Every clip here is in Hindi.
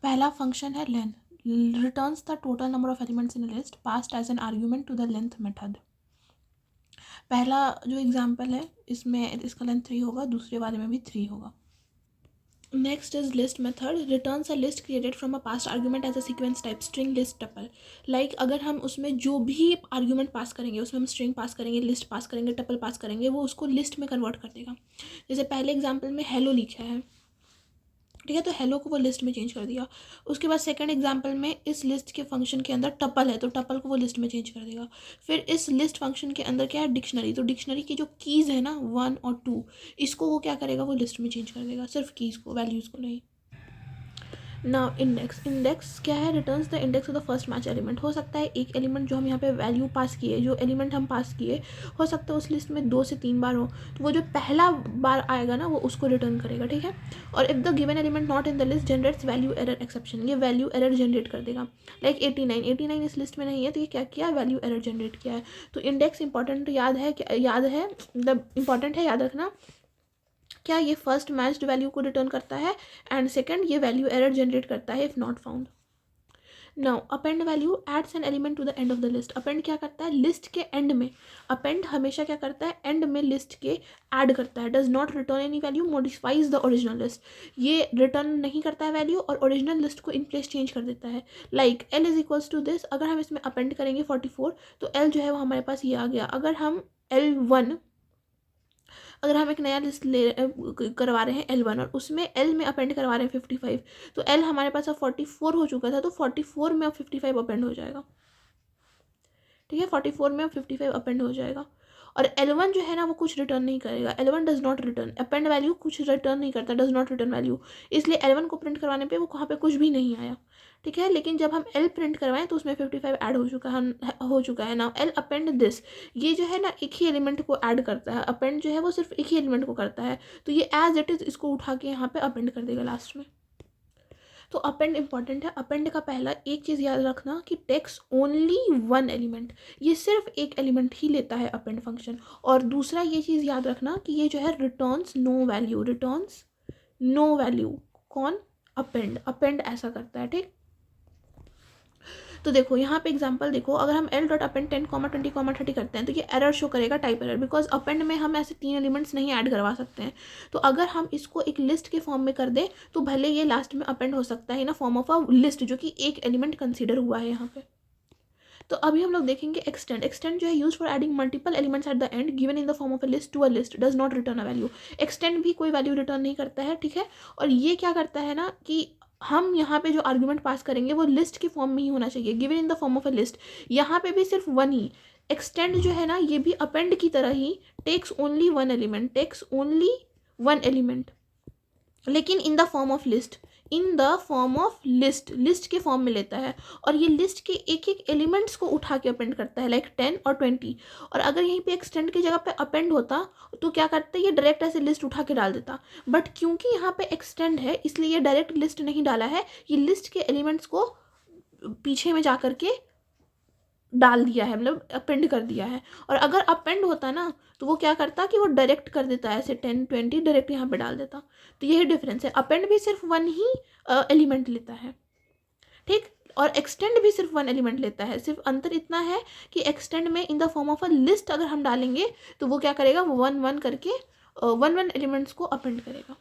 पहला फंक्शन है length, returns the total number of elements in list passed as an argument to the length method. पहला जो एग्जांपल है इसमें इसका लेंथ 3 होगा, दूसरे वाले में भी 3 होगा। Next is list method, returns a list created from a passed argument as a sequence type string list tuple. Like अगर हम उसमें जो भी आर्ग्यूमेंट पास करेंगे, उसमें हम स्ट्रिंग पास करेंगे, लिस्ट पास करेंगे, टपल पास करेंगे, वो उसको लिस्ट में कन्वर्ट कर देगा। जैसे पहले एग्जाम्पल में हेलो लिखा है, ठीक है, तो हेलो को वो लिस्ट में चेंज कर दिया। उसके बाद सेकंड एग्जांपल में इस लिस्ट के फंक्शन के अंदर टपल है, तो टपल को वो लिस्ट में चेंज कर देगा। फिर इस लिस्ट फंक्शन के अंदर क्या है, डिक्शनरी, तो डिक्शनरी की जो कीज़ है ना 1 और 2, इसको वो क्या करेगा, वो लिस्ट में चेंज कर देगा, सिर्फ कीज़ को, वैल्यूज़ को नहीं। नाउ इंडेक्स, इंडेक्स क्या है, returns the index of the first match element. हो सकता है एक एलिमेंट जो हम यहाँ पे वैल्यू पास किए, जो एलिमेंट हम पास किए, हो सकता है उस लिस्ट में 2 से 3 बार हो, तो वो जो पहला बार आएगा ना वो उसको रिटर्न करेगा, ठीक है। और if the given element not in the list generates value error exception, ये वैल्यू एरर जनरेट कर देगा। लाइक 89 इस लिस्ट में नहीं है, तो ये क्या किया, वैल्यू एरर जनरेट किया है। तो इंडेक्स इंपॉर्टेंट याद है मतलब इंपॉर्टेंट है, याद रखना, क्या ये फर्स्ट मैच्ड वैल्यू को रिटर्न करता है, एंड सेकंड ये वैल्यू एरर जनरेट करता है if not found. Now append value adds an element to the end of the list. Append क्या करता है, लिस्ट के एंड में, अपेंड हमेशा क्या करता है, एंड में लिस्ट के ऐड करता है। Does not return any value, modifies the original list. ये रिटर्न नहीं करता है वैल्यू और ओरिजिनल लिस्ट को इन प्लेस चेंज कर देता है। Like L is equals to this, अगर हम इसमें अपेंड करेंगे 44, तो एल जो है वो हमारे पास ये आ गया। अगर हम L1, अगर हम एक नया लिस्ट करवा रहे हैं L1 और उसमें L में अपेंड करवा रहे हैं 55, तो L हमारे पास अब 44 हो चुका था, तो 44 में अब 55 अपेंड हो जाएगा, ठीक है। 44 में अब 55 अपेंड हो जाएगा। और L1 जो है ना वो कुछ रिटर्न नहीं करेगा, L1 does not return, append value कुछ रिटर्न नहीं करता, डज नॉट रिटर्न वैल्यू, इसलिए L1 को प्रिंट करवाने पे वो वहाँ पे कुछ भी नहीं आया, ठीक है। लेकिन जब हम L प्रिंट करवाएं तो उसमें 55 ऐड हो चुका है ना। L अपेंड दिस, ये जो है ना एक ही एलिमेंट को ऐड करता है, अपेंड जो है वो सिर्फ एक ही एलिमेंट को करता है, तो ये एज इट इज़ इसको उठा के यहाँ पे अपेंड कर देगा लास्ट में। तो अपेंड इंपॉर्टेंट है। अपेंड का पहला एक चीज़ याद रखना कि टेक्स ओनली वन एलिमेंट, ये सिर्फ एक एलिमेंट ही लेता है अपेंड फंक्शन। और दूसरा ये चीज़ याद रखना कि ये जो है returns no value, returns no value. कौन, अपेंड, अपेंड ऐसा करता है, ठीक। तो देखो यहाँ पे एग्जांपल देखो, अगर हम L डॉट अपेंड 10, 20, 30 करते हैं तो ये एरर शो करेगा, टाइप एरर, बिकॉज अपेंड में हम ऐसे 3 एलिमेंट्स नहीं ऐड करवा सकते हैं। तो अगर हम इसको एक लिस्ट के फॉर्म में कर दें तो भले ये लास्ट में अपेंड हो सकता है ना फॉर्म ऑफ अ लिस्ट, जो कि एक एलिमेंट कंसिडर हुआ है यहाँ पे। तो अभी हम लोग देखेंगे एक्सटेंड। एक्सटेंड जो है use for adding multiple elements at the end given in the form of a list to a list, does not return a value. Extend भी कोई वैल्यू रिटर्न नहीं करता है, ठीक है। और ये क्या करता है ना कि हम यहाँ पे जो आर्ग्यूमेंट पास करेंगे वो लिस्ट के फॉर्म में ही होना चाहिए, given in the form of a list. यहाँ पे भी सिर्फ वन ही। एक्सटेंड जो है ना ये भी अपेंड की तरह ही takes only one element, takes only one element, लेकिन in the form of list, in the form of list, list के फॉर्म में लेता है। और ये लिस्ट के एक एक एलिमेंट्स को उठा के अपेंड करता है, लाइक 10 और 20। और अगर यहीं पे एक्सटेंड की जगह पे अपेंड होता तो क्या करता है, ये डायरेक्ट ऐसे लिस्ट उठा के डाल देता। बट क्योंकि यहाँ पे एक्सटेंड है इसलिए ये डायरेक्ट लिस्ट नहीं डाला है, ये लिस्ट के एलिमेंट्स को पीछे में जा करके डाल दिया है, मतलब अपेंड कर दिया है। और अगर अपेंड होता ना तो वो क्या करता कि वो डायरेक्ट कर देता है, ऐसे 10, 20 डायरेक्ट यहाँ पे डाल देता। तो यही डिफरेंस है, अपेंड भी सिर्फ वन ही एलिमेंट लेता है, ठीक। और एक्सटेंड भी सिर्फ वन एलिमेंट लेता है, सिर्फ अंतर इतना है कि एक्सटेंड में in the form of a list अगर हम डालेंगे तो वो क्या करेगा, वो वन वन करके वन एलिमेंट्स को अपेंड करेगा।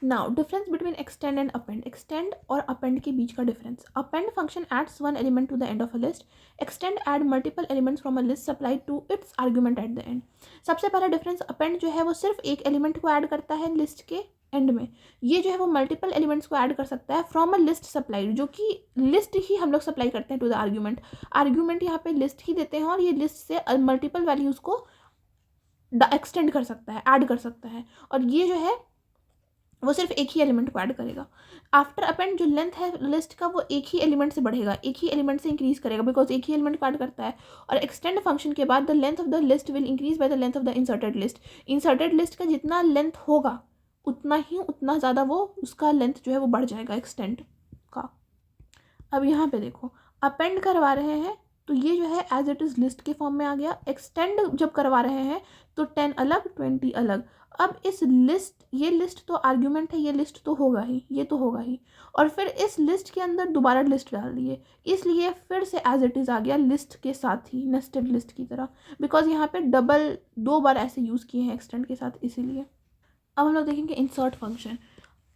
Now difference between extend and append. Extend और अपेंड के बीच का difference, append function adds one element to the end of a list, extend add multiple elements from a list supply to its argument at the end. सबसे पहला डिफरेंस, अपेंड जो है वो सिर्फ एक एलिमेंट को ऐड करता है लिस्ट के एंड में, ये जो है वो मल्टीपल एलिमेंट्स को ऐड कर सकता है फ्रॉम अ लिस्ट सप्लाइड, जो कि लिस्ट ही हम लोग सप्लाई करते हैं टू द आर्ग्यूमेंट। आर्ग्यूमेंट यहाँ पे लिस्ट ही देते हैं और ये लिस्ट से मल्टीपल वैल्यूज़ को एक्सटेंड कर सकता है, ऐड कर सकता है। और ये जो है वो सिर्फ एक ही एलिमेंट को ऐड करेगा। आफ्टर अपेंड जो लेंथ है लिस्ट का वो एक ही एलिमेंट से बढ़ेगा, एक ही एलिमेंट से इंक्रीज करेगा, बिकॉज एक ही एलिमेंट को ऐड करता है। और एक्सटेंड फंक्शन के बाद the length of the list will increase by the length of the inserted list. Inserted list का जितना लेंथ होगा उतना ज़्यादा वो उसका लेंथ जो है वो बढ़ जाएगा एक्सटेंड का। अब यहाँ पे देखो, अपेंड करवा रहे हैं तो ये जो है एज इट इज़ लिस्ट के फॉर्म में आ गया। एक्सटेंड जब करवा रहे हैं तो 10 अलग 20 अलग। अब इस लिस्ट, ये लिस्ट तो आर्ग्यूमेंट है, ये लिस्ट तो होगा ही, ये तो होगा ही, और फिर इस लिस्ट के अंदर दोबारा लिस्ट डाल दिए, इसलिए फिर से एज इट इज़ आ गया लिस्ट के साथ ही, नेस्टेड लिस्ट की तरह, बिकॉज यहाँ पे डबल 2 बार ऐसे यूज़ किए हैं एक्सटेंड के साथ, इसीलिए। अब हम लोग देखेंगे इंसर्ट फंक्शन।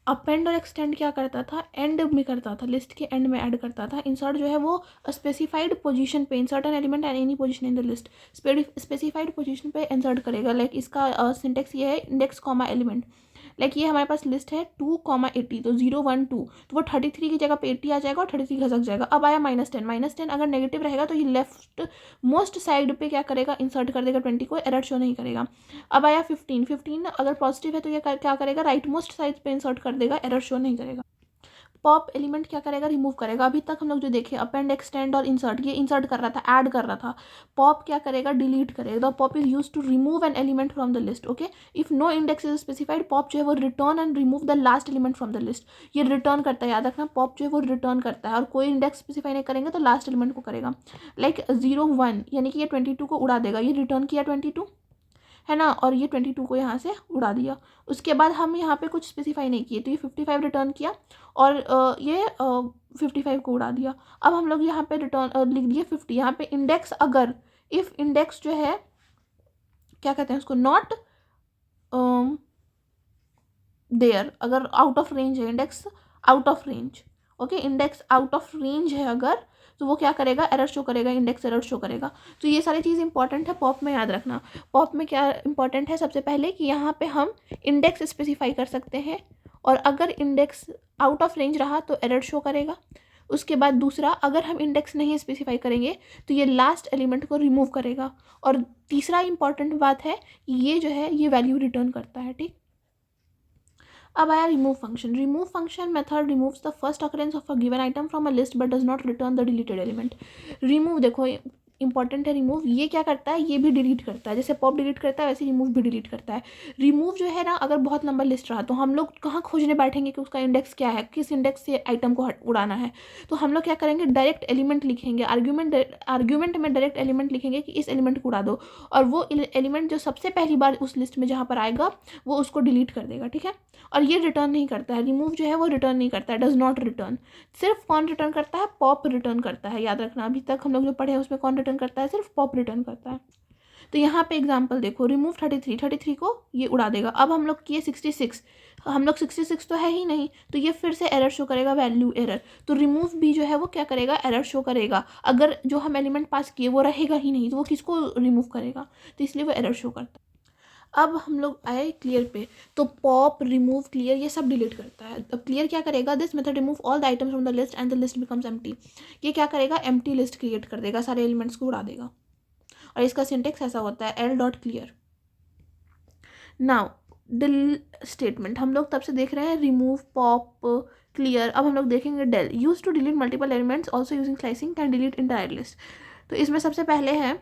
अपेंड और एक्सटेंड क्या करता था, एंड में करता था, लिस्ट के एंड में ऐड करता था। इंसर्ट जो है वो स्पेसिफाइड पोजीशन पे, insert an element at any position in the list, specified position पे इंसर्ट करेगा। लाइक इसका सिंटेक्स ये है, इंडेक्स कॉमा एलिमेंट। लाइक ये हमारे पास लिस्ट है 2, 80, तो 0, 1, 2, तो वो 33 की जगह पे 80 आ जाएगा और 33 खसक जाएगा। अब आया -10, -10 अगर नेगेटिव रहेगा तो ये लेफ्ट मोस्ट साइड पे क्या करेगा, इंसर्ट कर देगा 20 को, एरर शो नहीं करेगा। अब आया 15 अगर पॉजिटिव है तो ये क्या करेगा, राइट मोस्ट साइड पे इंसर्ट कर देगा, एरर शो नहीं करेगा। पॉप एलिमेंट क्या करेगा, रिमूव करेगा। अभी तक हम लोग जो देखे अपेंड, एक्सटेंड और इंसर्ट, ये इंसर्ट कर रहा था, ऐड कर रहा था। पॉप क्या करेगा, डिलीट करेगा। Pop is use to remove an element from the list. Okay, if no index is specified, pop जो है वो return and remove the last element from the list. ये रिटर्न करता है, याद रखना, पॉप जो है वो रिटर्न करता है, और कोई इंडेक्स स्पेसिफाई नहीं करेंगे तो लास्ट एलिमेंट को करेगा। लाइक 0, 1 यानी कि ये 22 को उड़ा देगा, ये रिटर्न किया 22 है ना, और ये 22 को यहाँ से उड़ा दिया। उसके बाद हम यहाँ पे कुछ स्पेसिफाई नहीं किए, तो ये 55 रिटर्न किया और ये 55 को उड़ा दिया। अब हम लोग यहाँ पे रिटर्न लिख दिए 50। यहाँ पे इंडेक्स, अगर इफ इंडेक्स जो है क्या कहते हैं उसको, नॉट देयर, अगर आउट ऑफ रेंज है index, out of range. Okay, index out of range है अगर, तो वो क्या करेगा, एरर शो करेगा, इंडेक्स एरर शो करेगा। तो ये सारी चीज़ इंपॉर्टेंट है पॉप में, याद रखना। पॉप में क्या इंपॉर्टेंट है, सबसे पहले कि यहाँ पे हम इंडेक्स स्पेसिफाई कर सकते हैं, और अगर इंडेक्स आउट ऑफ रेंज रहा तो एरर शो करेगा। उसके बाद दूसरा, अगर हम इंडेक्स नहीं स्पेसिफाई करेंगे तो ये लास्ट एलिमेंट को रिमूव करेगा। और तीसरा इंपॉर्टेंट बात है कि ये जो है ये वैल्यू रिटर्न करता है। ठीक, अब आया remove function. Remove function method removes the first occurrence of a given item from a list but does not return the deleted element. Remove देखो इंपॉर्टेंट है, रिमूव ये क्या करता है, ये भी डिलीट करता है, जैसे पॉप डिलीट करता है वैसे रिमूव भी डिलीट करता है। रिमूव जो है ना, अगर बहुत लंबा लिस्ट रहा तो हम लोग कहाँ खोजने बैठेंगे कि उसका इंडेक्स क्या है, किस इंडेक्स से आइटम को उड़ाना है, तो हम लोग क्या करेंगे, डायरेक्ट एलिमेंट लिखेंगे, आर्ग्यूमेंट में डायरेक्ट एलिमेंट लिखेंगे कि इस एलिमेंट को उड़ा दो, और वो एलिमेंट जो सबसे पहली बार उस लिस्ट में जहाँ पर आएगा वो उसको डिलीट कर देगा। ठीक है, और ये रिटर्न नहीं करता है, रिमूव जो है वो रिटर्न नहीं करता है, डज नॉट रिटर्न। सिर्फ कौन रिटर्न करता है, पॉप रिटर्न करता है, याद रखना। अभी तक हम लोग जो पढ़े हैं उसमें कौन रिटर्न करता है, सिर्फ पॉप रिटर्न करता है। तो यहाँ पे एग्जांपल देखो, रिमूव 33 को ये उड़ा देगा। अब हम लोग किए 66, हम लोग 66 तो है ही नहीं, तो ये फिर से एरर शो करेगा, वैल्यू एरर। तो रिमूव भी जो है वो क्या करेगा, एरर शो करेगा। अगर जो हम एलिमेंट पास किए वो रहेगा ही नहीं तो वो किसको रिमूव करेगा, तो इसलिए वो एरर शो करता है। अब हम लोग आए क्लियर पे, तो पॉप, रिमूव, क्लियर ये सब डिलीट करता है। अब क्लियर क्या करेगा, this method remove all the items from the list and the list becomes empty. ये क्या करेगा, एम्प्टी लिस्ट क्रिएट कर देगा, सारे एलिमेंट्स को उड़ा देगा, और इसका सिंटेक्स ऐसा होता है, l.clear। नाउ डिल स्टेटमेंट हम लोग तब से देख रहे हैं, रिमूव, पॉप, क्लियर। अब हम लोग देखेंगे del, use to delete multiple elements also using slicing can delete entire list. तो इसमें सबसे पहले है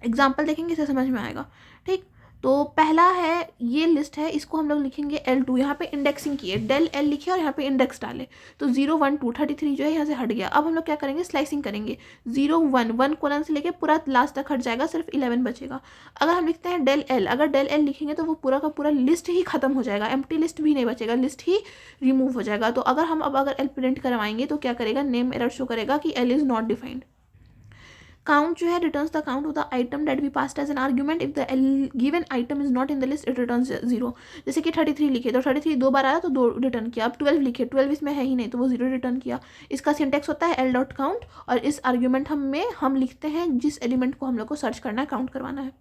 एग्जाम्पल देखेंगे, इसे समझ में आएगा। ठीक, तो पहला है ये लिस्ट है, इसको हम लोग लिखेंगे L2। यहाँ पे इंडेक्सिंग किए, डेल L लिखे और यहाँ पे इंडेक्स डाले, तो 0, 1, 2, 33 जो है यहाँ से हट गया। अब हम लोग क्या करेंगे, स्लाइसिंग करेंगे, 0, 1, 1 कोलन से लेके पूरा लास्ट तक हट जाएगा, सिर्फ 11 बचेगा। अगर हम लिखते हैं डेल L, अगर डेल L लिखेंगे तो वो पूरा का पूरा लिस्ट ही खत्म हो जाएगा, एम्प्टी लिस्ट भी नहीं बचेगा, लिस्ट ही रिमूव हो जाएगा। तो अगर हम अगर L प्रिंट करवाएंगे तो क्या करेगा, नेम एरर शो करेगा कि L is not defined. Count जो है returns the count of the item that we passed as an argument, if the given item is not in the list it returns 0। जैसे कि 33 लिखे तो 33 2 बार आया तो 2 रिटर्न किया। अब 12 लिखे, 12 इसमें है ही नहीं तो वो 0 रिटर्न किया। इसका सिंटेक्स होता है l.count, और इस आर्ग्यूमेंट हम लिखते हैं जिस एलिमेंट को हम लोग को सर्च करना है, काउंट करवाना है।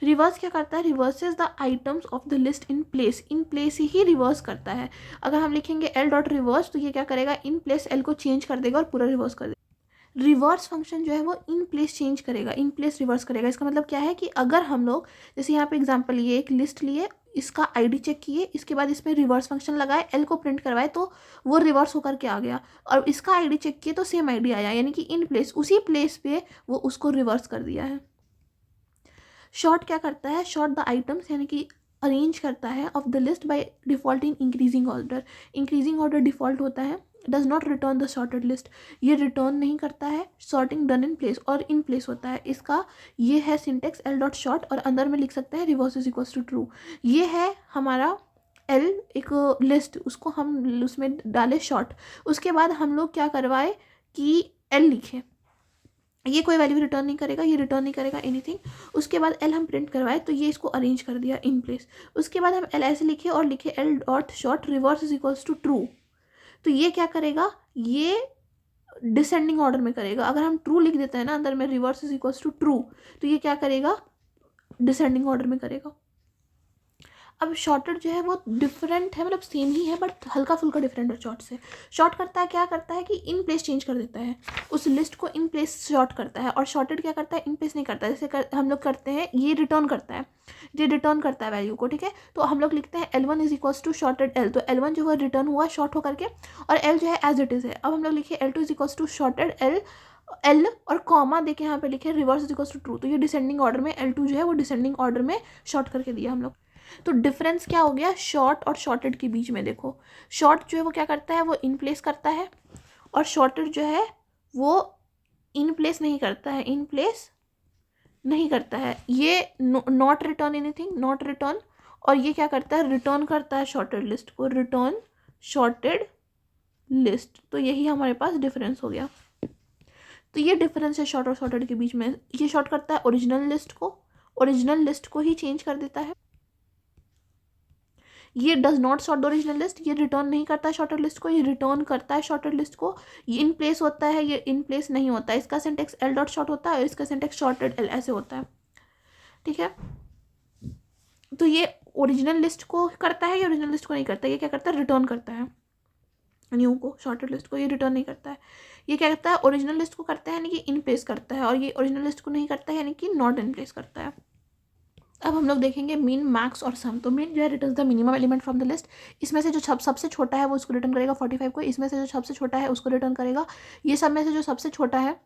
रिवर्स क्या करता है, reverses the items of the list in place, in place ही रिवर्स करता है। अगर हम लिखेंगे l.reverse तो ये क्या करेगा, इन प्लेस l को चेंज कर देगा और पूरा रिवर्स कर देगा। रिवर्स फंक्शन जो है वो इन प्लेस चेंज करेगा, इन प्लेस रिवर्स करेगा। इसका मतलब क्या है कि अगर हम लोग जैसे यहाँ पे एग्जांपल ये एक लिस्ट लिए, इसका आईडी चेक किए, इसके बाद इसमें रिवर्स फंक्शन लगाए, एल को प्रिंट करवाए तो वो रिवर्स होकर के आ गया, और इसका आईडी चेक किए तो सेम आईडी आया, यानी कि इन प्लेस, उसी प्लेस पे वो उसको रिवर्स कर दिया है। शॉर्ट क्या करता है, शॉर्ट द आइटम्स यानी कि अरेंज करता है of the list by default in increasing order. Increasing order default होता है, does not return the sorted list, ये रिटर्न नहीं करता है सॉर्टिंग डन इन प्लेस, और इन प्लेस होता है इसका। ये है सिंटेक्स एल डॉट शॉर्ट, और अंदर में लिख सकते हैं reverse is equals to true. ये है हमारा एल एक लिस्ट, उसको हम उसमें डाले शॉर्ट, उसके बाद हम लोग क्या करवाए कि एल लिखे, ये कोई वैल्यू रिटर्न नहीं करेगा, ये रिटर्न नहीं करेगा एनीथिंग। उसके बाद एल हम प्रिंट करवाए तो ये इसको अरेंज कर दिया इन प्लेस। उसके बाद हम एल ऐसे लिखे और लिखे L dot sort reverse is equals to true, तो ये क्या करेगा, ये डिसेंडिंग ऑर्डर में करेगा। अगर हम ट्रू लिख देते हैं ना अंदर में reverse is equals to true, तो ये क्या करेगा, डिसेंडिंग ऑर्डर में करेगा। अब शॉर्टेड जो है वो डिफरेंट है, मतलब सेम ही है बट हल्का फुल्का डिफरेंट है शॉर्ट से। शॉर्ट करता है, क्या करता है कि इन प्लेस चेंज कर देता है, उस लिस्ट को इन प्लेस शॉर्ट करता है। और शॉर्टेड क्या करता है, इन प्लेस नहीं करता है। जैसे हम लोग करते हैं, ये रिटर्न करता है, ये रिटर्न करता है वैल्यू को, ठीक है। तो हम लोग लिखते हैं L1 is equals to sorted L, तो L1 जो है रिटर्न हुआ शॉर्ट होकर के, और L जो है एज इट इज़ है। अब हम लोग लिखे L2 is equals to sorted L और कॉमा देके यहाँ पे लिखे reverse is equals to true, तो ये डिसेंडिंग ऑर्डर में L2 जो है वो डिसेंडिंग ऑर्डर में शॉर्ट करके दिया हम लोग। तो डिफरेंस क्या हो गया शॉर्ट और शॉर्टेड के बीच में, देखो शॉर्ट जो है वो क्या करता है, वो इन प्लेस करता है, और शॉर्टेड जो है वो इन प्लेस नहीं करता है, इन प्लेस नहीं करता है। ये not return anything, not return, और ये क्या करता है, रिटर्न करता है शॉर्टेड लिस्ट को, रिटर्न शॉर्टेड लिस्ट। तो यही हमारे पास डिफरेंस हो गया। तो ये डिफरेंस है शॉर्ट और शॉर्टेड के बीच में। ये शॉर्ट करता है ओरिजिनल लिस्ट को, ओरिजिनल लिस्ट को ही चेंज कर देता है। ये does not sort the original list, ये रिटर्न नहीं करता है शॉर्टेड लिस्ट को, ये रिटर्न करता है शॉर्टेड लिस्ट को। ये इन प्लेस होता है, ये इन प्लेस नहीं होता है। इसका सिंटेक्स एल डॉट शॉर्ट होता है और इसका सिंटेक्स शॉर्टेड एल ऐसे होता है, ठीक है। तो ये ओरिजिनल लिस्ट को करता है, ये ओरिजिनल लिस्ट को नहीं करता। ये क्या करता है, रिटर्न करता है न्यू को, शॉर्टेड लिस्ट को, ये रिटर्न नहीं करता है। ये क्या करता है, ओरिजिनल लिस्ट को करता है यानी कि इन प्लेस करता है, और ये ओरिजिनल लिस्ट को नहीं करता है यानी कि नॉट इन प्लेस करता है। अब हम लोग देखेंगे मीन, मैक्स और सम। तो मीन जो है returns the minimum element from the list, इसमें से जो सबसे छोटा है वो उसको रिटर्न करेगा 45 को, इसमें से जो सबसे छोटा है उसको रिटर्न करेगा, ये सब में से जो सबसे छोटा है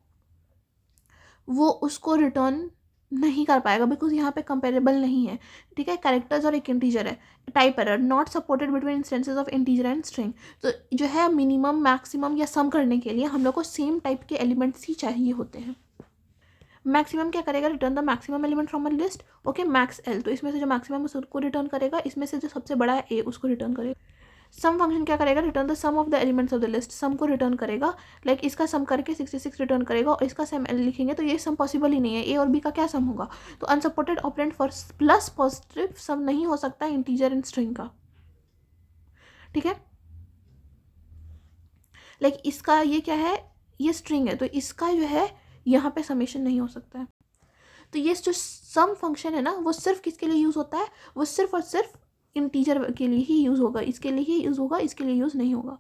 वो उसको रिटर्न नहीं कर पाएगा बिकॉज यहाँ पे कंपेरेबल नहीं है, ठीक है। कैरेक्टर्स और एक इंटीजर है, type error, not supported between instances of integer and string. तो जो है मिनिमम, मैक्सिमम या सम करने के लिए हम लोग को सेम टाइप के एलिमेंट्स ही चाहिए होते हैं। मैक्सिमम क्या करेगा, return the maximum element from a list, okay max L, तो इसमें से जो मैक्सिमम उसको रिटर्न करेगा, इसमें से जो सबसे बड़ा है ए उसको रिटर्न करेगा। सम फंक्शन क्या करेगा, return the sum of the elements of the list, sum को रिटर्न करेगा, लाइक इसका सम करके 66 रिटर्न करेगा, और इसका सम लिखेंगे तो ये सम पॉसिबल ही नहीं है, ए और बी का क्या सम होगा। तो unsupported operand for plus positive sum नहीं हो सकता इंटीजर एंड स्ट्रिंग का, ठीक है। लाइक इसका ये क्या है, ये स्ट्रिंग है, तो इसका जो है यहाँ पे समेशन नहीं हो सकता है। तो ये जो सम फंक्शन है ना वो सिर्फ किसके लिए यूज़ होता है, वो सिर्फ और सिर्फ इंटीजर के लिए ही यूज़ होगा, इसके लिए ही यूज़ होगा, इसके लिए यूज़ नहीं होगा।